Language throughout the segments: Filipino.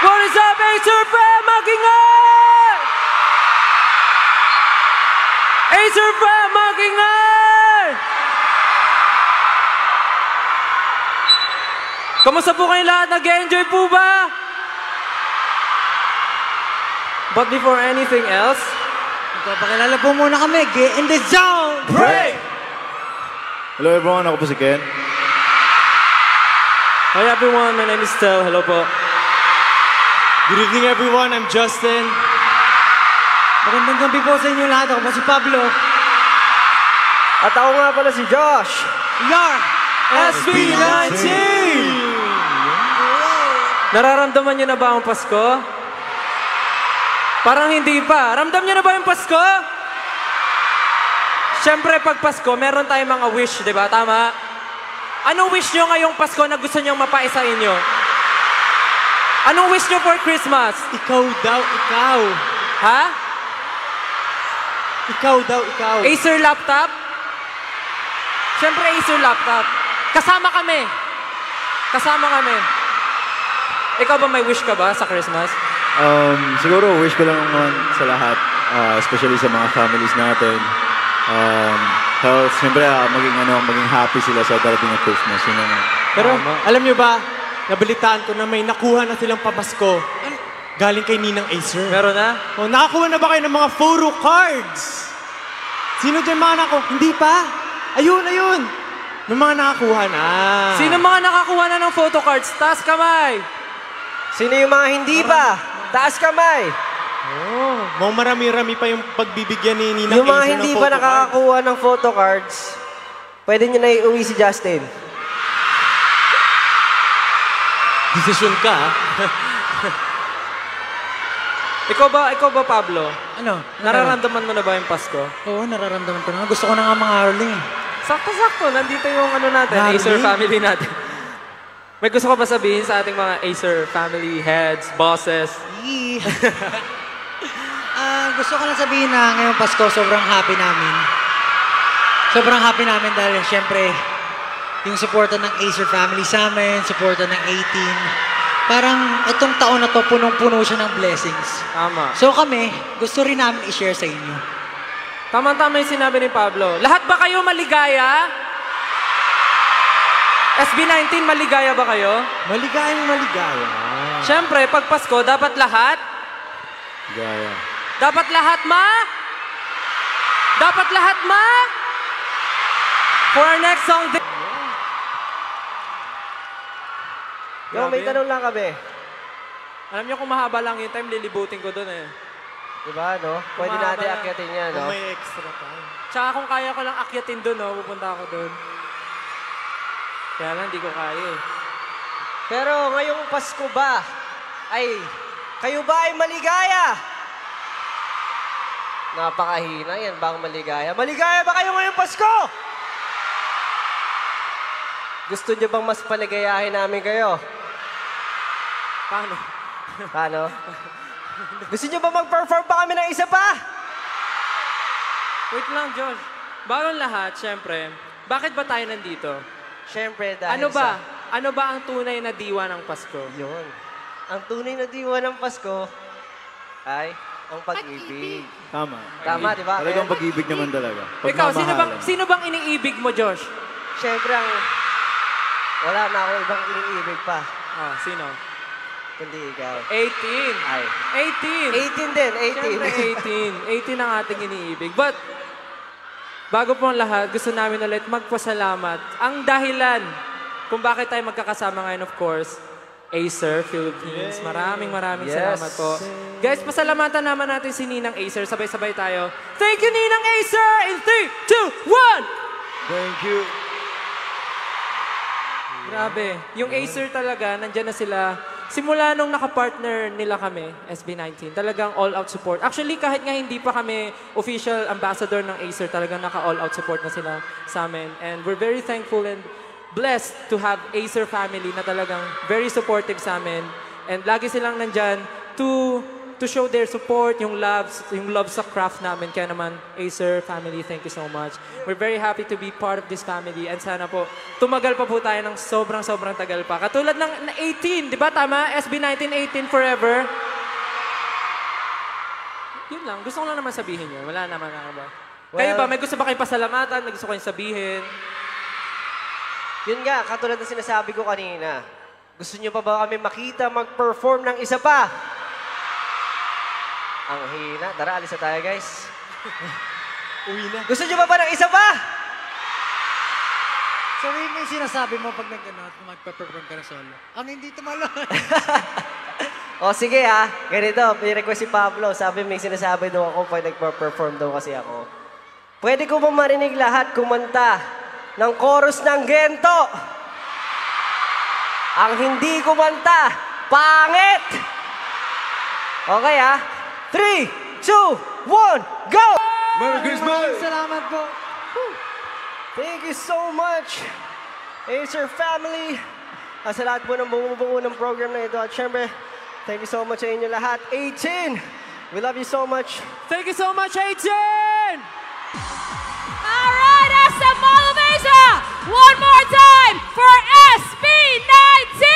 What is up, Acer Fam? Magingay! Acer Fam, magingay! Kamusta po kayo lahat? Nag-enjoy po ba? But before anything else, magpapakilala po muna kami. Get in the zone! break! Hello everyone, ako po si Ken. Hi everyone, my name is Tel. Hello po. Good evening everyone, I'm Justin. Magandang gabi po sa inyo lahat. Ako po si Pablo. At ako nga pala si Josh. Yar! SB19! Nararamdaman niyo na ba ang Pasko? Parang hindi pa. Ramdam niyo na ba yung Pasko? Siyempre, pag Pasko, meron tayong mga wish, di ba? Tama? Anong wish niyo ngayong Pasko na gusto niyong mapaisa inyo? Anong wish niyo for Christmas? Ikaw daw, ikaw. Ha? Ikaw daw, ikaw. Acer laptop? Siyempre, Acer laptop. Kasama kami. Kasama kami. Ikaw ba may wish ka ba sa Christmas? Siguro wish ko lang naman sa lahat, especially sa mga families natin. Health, siyempre maging happy sila sa darating na Christmas. Yun ang... Pero alam niyo ba, nabalitaan ko na may nakuha na silang pamasko galing kay Ninang Acer. Meron na? Oh, nakakuha na ba kayo ng mga photo cards? Sino dyan mga Hindi pa. Ayun, ayun. May mga nakakuha na. Sino mga nakakuha na ng photo cards? Taas kamay! Sino yung mga hindi pa? Taas kamay. Oh, marami-rami pa yung pagbibigyan ni Ninang Yung mga Acer hindi ng pa photo nakakakuha ng photo cards, pwede nyo na iuwi si Justin. Desisyon ka, ha? Ikaw ba, Pablo? Ano? Nararamdaman mo na ba yung Pasko? Oo, nararamdaman ko na. Gusto ko na nga mga Arling. Sakto-sakto, nandito yung ano natin, Darling? Acer family natin. May gusto ko ba sabihin sa ating mga Acer family heads, bosses? Gusto ko lang sabihin na ngayong Pasko, sobrang happy namin. Sobrang happy namin dahil syempre, yung suporta ng Acer family sa amin, suporta ng 18. Parang itong taon na to, punong-puno siya ng blessings. Tama. So kami, gusto rin namin i-share sa inyo. Tama-tama yung sinabi ni Pablo. Lahat ba kayo maligaya? SB19, maligaya ba kayo? Maligayang maligaya. Siyempre, pag Pasko, dapat lahat? Gaya. Dapat lahat, ma? Dapat lahat, ma? For our next song... Yo, may tanong lang kami. Alam niyo kung mahaba lang yung time, lilibutin ko dun eh. Diba, no? Pwede Kumahaba natin na. akyatin yan, Kung no? may extra time. Tsaka kung kaya ko lang akyatin dun, no, pupunta ako dun. Kaya lang, di ko kaya eh. Pero ngayong Pasko ba, kayo ba ay maligaya? Napakahina yan ba ang maligaya? Maligaya ba kayo ngayong Pasko? Gusto niyo bang mas paligayahin namin kayo? Paano? Paano? Gusto niyo ba mag-perform pa kami ng isa pa? Wait lang, Josh. Bago ang lahat, syempre, bakit ba tayo nandito? Siyempre, dahil Ano ba ang tunay na diwa ng Pasko? Yun. Ang tunay na diwa ng Pasko ay ang pag-ibig. Tama. Tama, di ba? Talagang pag-ibig naman talaga. Ikaw, Pagmamahalan. sino bang iniibig mo, Josh? Siyempre, wala na ako ibang iniibig pa. Ah, sino? Kundi ikaw. 18. Ay. 18. 18 din, 18. Siyempre 18. 18 ang ating iniibig. But, bago po ang lahat, gusto namin ulit magpasalamat. Ang dahilan kung bakit tayo magkakasama ngayon, of course, Acer Philippines. Maraming Yes. salamat po. Guys, pasalamatan naman natin si Ninang Acer. Sabay-sabay tayo. Thank you, Ninang Acer! In 3, 2, 1! Thank you. Grabe. Yung Acer talaga, nandyan na sila. Simula nung nakapartner nila kami, SB19, talagang all-out support. Actually, kahit nga hindi pa kami official ambassador ng Acer, talagang naka-all-out support na sila sa amin. And we're very thankful and blessed to have Acer family na talagang very supportive sa amin. And lagi silang nandyan to to show their support, yung love sa craft namin. Kaya naman, Acer family, thank you so much. We're very happy to be part of this family and sana po, tumagal pa po tayo ng sobrang tagal pa. Katulad ng 18, di ba tama? SB19, 18 forever. Yun lang, gusto ko lang naman sabihin yun. Wala naman ba? Kayo ba, may gusto ba kayong pasalamatan? May gusto ko kayong sabihin? Yun nga, katulad ng sinasabi ko kanina. Gusto nyo pa ba kami makita mag-perform ng isa pa? Ang hina. Tara, alis na tayo, guys. Uwi na. Gusto nyo ba ng isa pa? So, yun yung sinasabi mo pag magpa-perform ka na solo. Ang hindi tumalon. O sige ha, ganito, request si Pablo. Sabi may sinasabi daw ako pag nagpa-perform daw kasi ako. Pwede ko ba marinig lahat kumanta ng chorus ng Gento? Ang hindi kumanta, pangit! Okay ha? 3, 2, 1, go! Merry Christmas! Salamat po. Thank you so much, Acer family. Sa lahat po ng bumubuo ng program na ito. At syempre, thank you so much sa inyo lahat. 18! We love you so much. Thank you so much, 18! All right, SM Mall of Asia, one more time for SB19!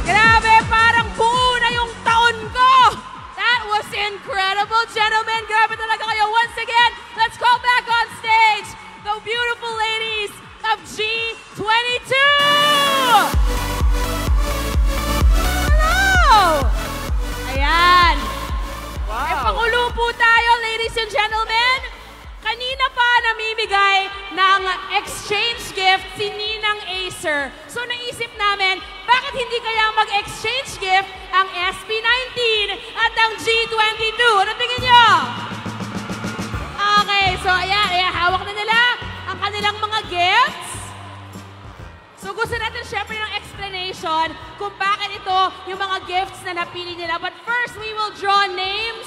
Grabe, parang buo na yung taon ko. That was incredible, gentlemen. Grabe talaga kayo. Once again, let's call back on stage the beautiful ladies of G22. Hello! Ayan. Wow. Pangulo po tayo, ladies and gentlemen. Kanina pa namimigay ng exchange gift si Ninang Acer. So naisip namin, bakit hindi kaya mag-exchange gift ang SB19 at ang G22? Ano tingin nyo? Okay, so ayan, hawak na nila ang kanilang mga gifts. So gusto natin syempre ng explanation kung bakit ito yung mga gifts na napili nila. But first, we will draw names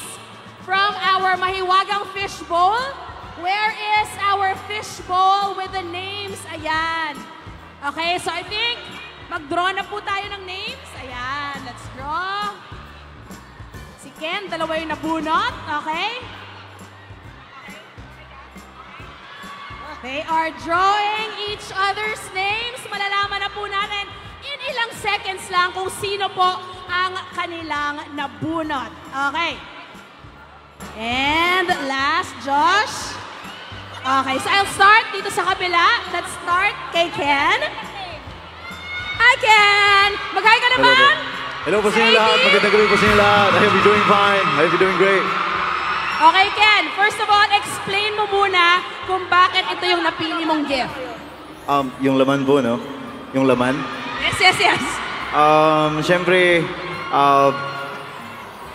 from our mahiwagang fishbowl. Where is our fishbowl with the names? Ayan. Okay, so I think mag-draw na po tayo ng names. Ayan, let's draw. Si Ken, dalawa yung nabunot. Okay? They are drawing each other's names. Malalaman na po natin in ilang seconds lang kung sino po ang kanilang nabunot. Okay. And last, Josh. Okay, so I'll start dito sa kabila. Let's start kay Ken. Hi, Ken! Mag-hi ka naman! Hello po sa inyo lahat. Magandang gabi po sa inyo lahat. I hope you're doing fine. I hope you're doing great. Okay, Ken. First of all, explain mo muna kung bakit ito yung napili mong gift. Yung laman po, no? Yung laman. Yes. Siyempre,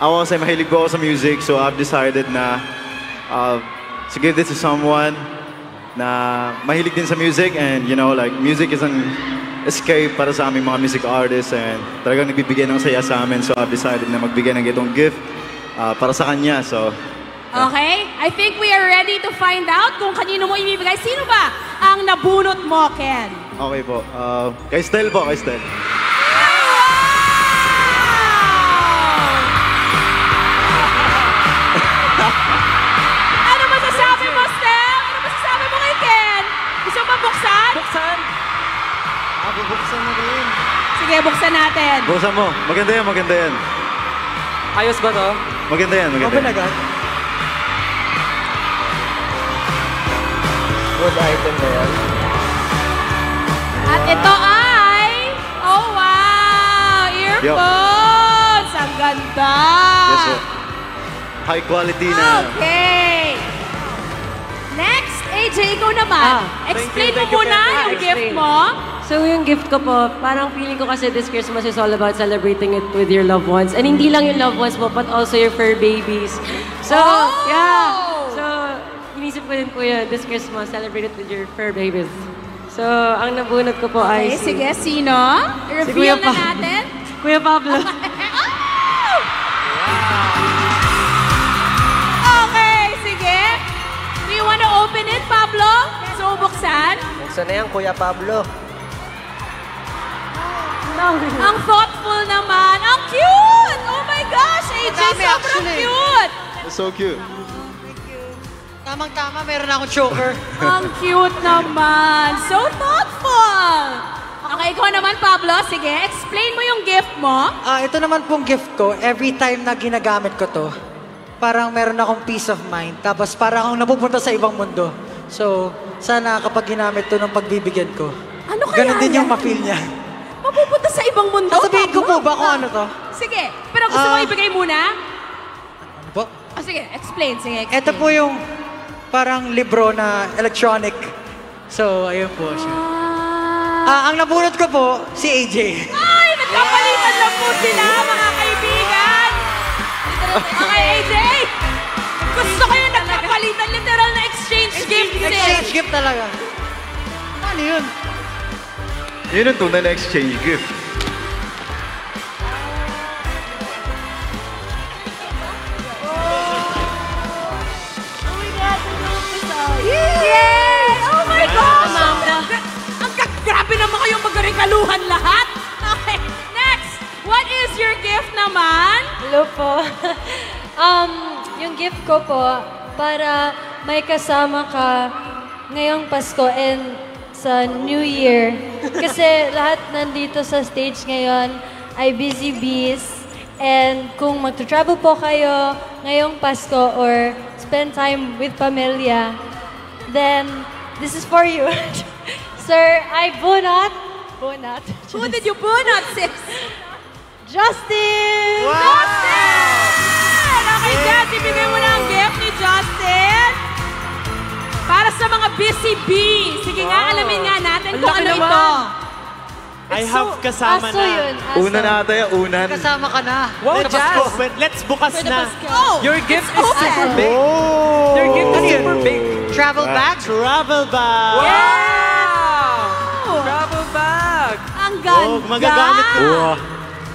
ako kasi mahilig po ako sa music, so I've decided na to give this to someone na mahilig din sa music, and you know, like, music is an escape para sa aming mga music artists, and talagang nagbibigay ng saya sa amin, so I've decided na magbigay ng itong gift para sa kanya, so... Okay, I think we are ready to find out kung kanino mo ibibigay. Sino ba ang nabunot mo, Ken? Okay po. Kay Stel po, kay Stel. Ano masasabi mo, Stel? Ano masasabi mo kay Ken? Gusto mo buksan? Buksan! Bubuksan mo rin. Sige, buksan natin. Buksan mo. Maganda yan, maganda yan. Ayos ba to? Maganda yan, maganda Open yan. agad. Good item na yan. At ito ay... Oh, wow! Earphones! Ang ganda! Yes, po. High quality na. Okay! Next, AJ, ikaw naman. Explain mo thank you, muna Ken. yung gift Explain. mo. So yung gift ko po, parang feeling ko kasi this Christmas is all about celebrating it with your loved ones. And hindi lang yung loved ones mo, but also your fur babies. So, yeah. So, inisip ko din po yun, this Christmas, celebrate it with your fur babies. So, ang nabunot ko po ay Okay, sige, sino? Si Reveal na Kuya natin. Kuya Pablo. Okay, sige. Do you want to open it, Pablo? So, buksan? Buksan na yan, Kuya Pablo. Ang thoughtful naman. Ang cute! Oh my gosh, AJ, Madami, sobrang actually. cute! It's so cute. Tamang-tama, meron akong choker. Ang cute naman. So thoughtful! Okay, ikaw naman, Pablo. Sige, explain mo yung gift mo. Ito naman pong gift ko, every time na ginagamit ko to, parang meron akong peace of mind. Tapos parang akong napupunta sa ibang mundo. So, sana kapag ginamit to ng pagbibigyan ko, Ano kaya ganun din yan? yung ma-feel niya. Mapupunta sa ibang mundo, Sasabihin ko Pablo? po ba kung ano to? Sige, pero gusto mo ibigay muna? Ano po? Sige, explain. Sige, explain. Ito po yung parang libro na electronic. So, ayun po siya. Ang nabunot ko po, si AJ. Ay, nagkapalitan lang po sila, mga kaibigan. Okay, AJ. Gusto ko yung nagkapalitan, literal na exchange gift. Exchange gift talaga. Ano yun? Yun ang tunay na exchange gift. Yay! Oh my gosh! Grabe naman kayong magregaluhan lahat. Okay, next. What is your gift naman? Hello po. Yung gift ko po, para may kasama ka ngayong Pasko and sa New Year. Kasi lahat nandito sa stage ngayon ay busy bees. And kung mag-travel po kayo ngayong Pasko or spend time with pamilya, then this is for you. Sir, I bunot. Who did you bunot, sis? Justin! Justin! Okay, Jess, ibigay mo na ang gift ni Justin. Para sa mga busy bees. Sige nga, alamin nga natin kung ano ito. I have kasama Aso na. yun, aso. Una na ata yan, unan. Kasama ka na. Wow, Let's Jazz! Let's bukas na. Oh, Your gift is super big. Oh! Your gift is super big. Travel bag? Travel bag. Wow! Travel bag! ang ganda. Oh, magagamit ko.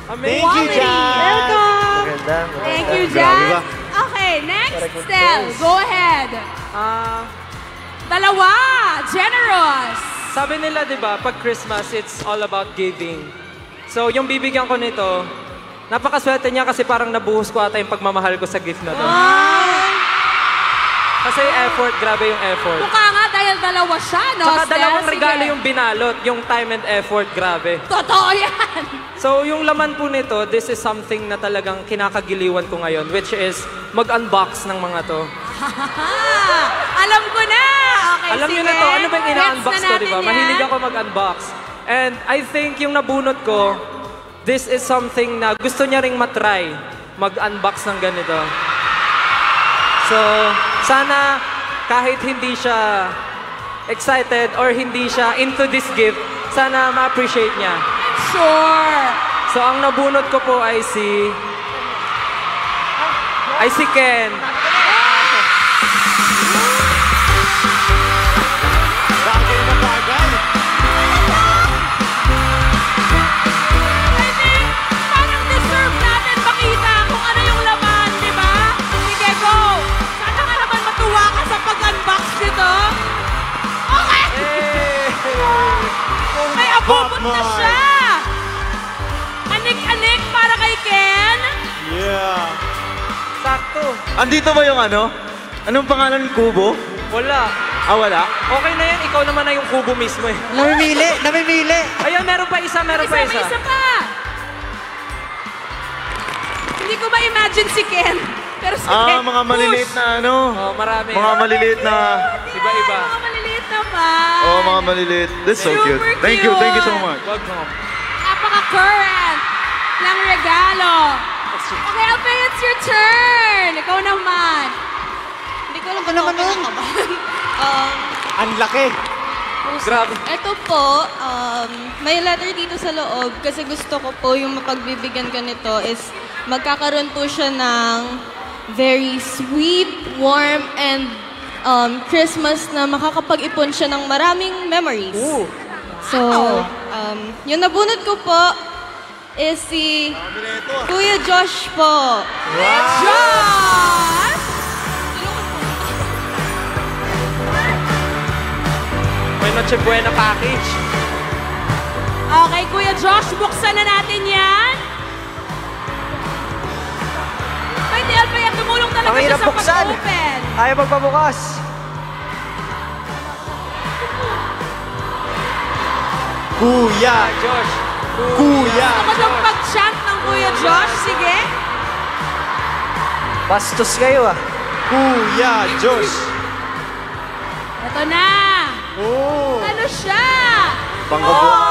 Amazing. Thank you, Jazz. Welcome. Thank you, Grabe ba? Jazz. Okay, next, Stel. Go ahead. Ah, Dalawa. Generous. sabi nila, di ba, pag Christmas, it's all about giving. So, yung bibigyan ko nito, napakaswerte niya kasi parang nabuhos ko ata yung pagmamahal ko sa gift na to. Kasi effort, grabe yung effort. Mukha nga dahil dalawa siya, no, Saka Stel? dalawang Sige. regalo yung binalot, yung time and effort, grabe. Totoo yan. So, yung laman po nito, this is something na talagang kinakagiliwan ko ngayon, which is mag-unbox ng mga to. Alam ko na. Okay, Alam sige. niyo na to, ano ba yung ina-unbox Gets na ko, di ba? natin yan. Mahilig ako mag-unbox. And I think yung nabunot ko, this is something na gusto niya ring matry, mag-unbox ng ganito. So, sana kahit hindi siya excited or hindi siya into this gift, sana ma-appreciate niya. Sure. So, ang nabunot ko po ay si Ken. Bagay na bagay. I think parang deserve natin makita kung ano yung laman, di ba? Sige, go. Sana nga naman matuwa ka sa pag-unbox nito. Okay. May abubot na Batman. siya. Anik-anik para kay Ken. Yeah. Sakto. Andito ba yung ano? Anong pangalan? Kubo? Wala. Ah, wala? Okay na yan, ikaw naman na yung kubo mismo eh. Namimili. Ayun, meron pa isa, meron pa May isa. isa pa. Hindi ko ma-imagine si Ken. Pero si Ken, Mga maliliit push. na ano? Oh, marami. Mga maliliit na... Iba-iba. Mga maliliit naman. Mga maliliit. That's so Super cute. Thank you so cute. much. Welcome. Napaka-current ng regalo. Okay, Alpay, it's your turn. Ikaw naman. Hindi ko alam kung naman nun. Ang laki. Grabe. Ito po, may letter dito sa loob kasi gusto ko po yung mapagbibigyan ko nito is magkakaroon po siya ng very sweet, warm, and Christmas na makakapag-ipon siya ng maraming memories. So, yung nabunot ko po is si Kuya Josh po. Josh! May Noche Buena package. Okay, Kuya Josh, buksan na natin yan. Pwede, Alpaya, tumulong talaga Ang siya hirap sa buksan. pag-open. Ayaw magpabukas. Kuya Josh! Kuya Ako daw pag-chant ng Kuya Josh. Sige. Bastos kayo ah. Kuya Josh! Ito na. Oh! Ano siya? Pangkabuo.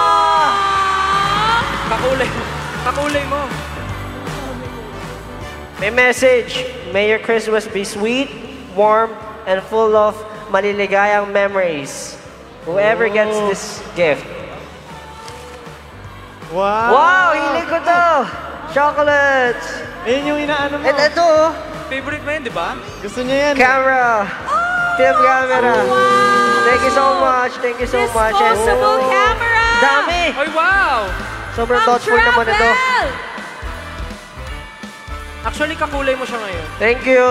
Kakulay mo. May message. May your Christmas be sweet, warm, and full of maliligayang memories. Whoever gets this gift. Wow! Wow, hilig ko to! Chocolates! Ayun yung inaano mo. Ito oh. Favorite mo yun, di ba? Gusto niya yan. Camera. Film camera. Thank you so much. Thank you so much. And, Disposable camera. dami! Ay, wow! Sobrang thoughtful naman ito. Actually, kakulay mo siya ngayon. Thank you.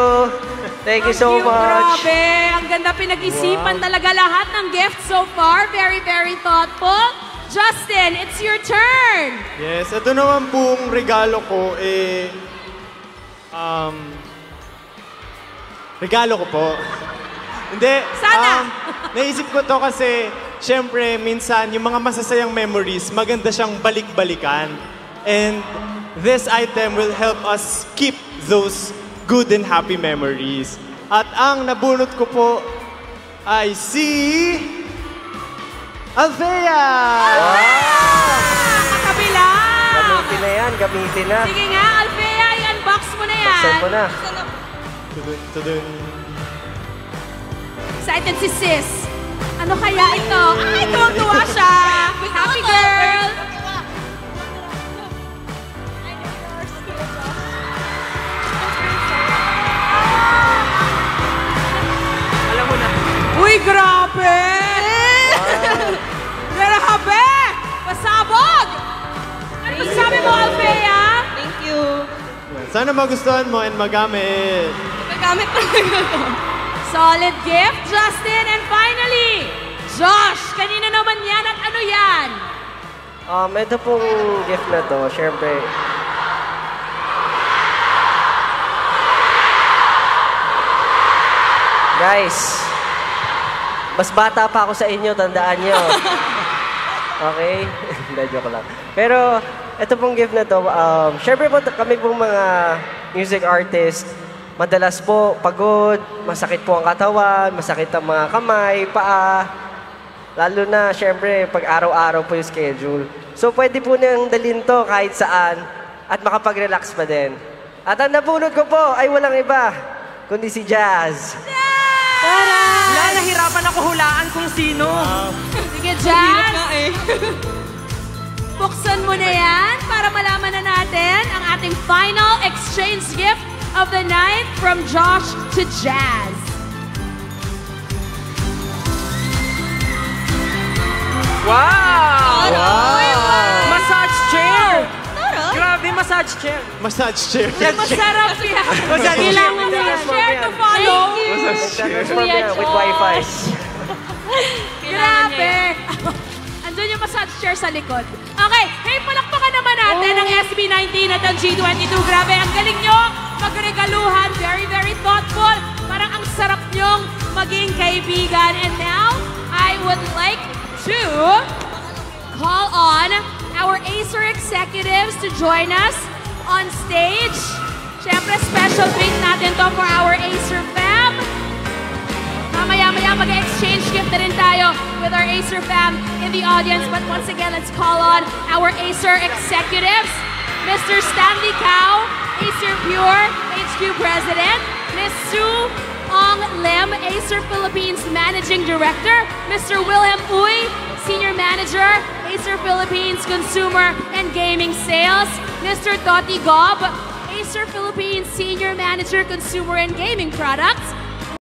Thank you so Cute, much. Grabe. Ang ganda pinag-isipan talaga lahat ng gifts so far. Very, very thoughtful. Justin, it's your turn. Yes, ito naman pong regalo ko, regalo ko po. Hindi. Sana. Naisip ko to kasi, syempre, minsan, yung mga masasayang memories, maganda siyang balik-balikan. And this item will help us keep those good and happy memories. At ang nabunot ko po ay si Althea! Kabila. Gamitin na yan. Gamitin na. Sige nga, Althea, i-unbox mo na yan. Buksan mo na. Tudun, tudun. Excited si sis. Ano kaya ito? Ay, tuwang-tuwa siya. Happy girl. Alam mo na. Uy, grabe! Grabe! Pasabog! Ano sabi mo, Althea? Thank you. Sana magustuhan mo and magamit. Nagamit talaga to. Solid gift, Justin. And finally, Josh, kanina naman yan at ano yan? Ito pong gift na to, syempre. Guys, mas bata pa ako sa inyo, tandaan nyo. Okay? Hindi, joke lang. Pero, ito pong gift na to, syempre po kami pong mga music artist, madalas po pagod, masakit po ang katawan, masakit ang mga kamay, paa. Lalo na, syempre, pag araw-araw po yung schedule. So, pwede po nang dalhin to kahit saan at makapag-relax pa din. At ang nabunot ko po ay walang iba, kundi si Jazz. Wala, nahirapan ako hulaan kung sino. Sige, Jazz. Buksan mo na yan para malaman na natin ang ating final exchange gift of the night from Josh to Jazz. Wow! Wow! Massage chair! Grabe, massage chair. Massage chair. Masarap yan. Kailangan mo yung share to follow. With Wi-Fi. Grabe. Andun yung massage chair sa likod. Okay, hey, palakpakan naman natin ang SB19 at ang G22. Grabe, ang galing nyo magregaluhan. Very, very thoughtful. Parang ang sarap nyong maging kaibigan. And now, I would like to call on our Acer executives to join us on stage. Siyempre, special treat natin to for our Acer fam. Mamaya-maya mag-exchange gift na rin tayo with our Acer fam in the audience. But once again, let's call on our Acer executives. Mr. Stanley Cao, Acer Pure HQ President. Ms. Sue Ong Lim, Acer Philippines Managing Director. Mr. Wilhelm Uy, Senior Manager, Acer Philippines Consumer and Gaming Sales. Mr. Toti Gob, Acer Philippines Senior Manager, Consumer and Gaming Products.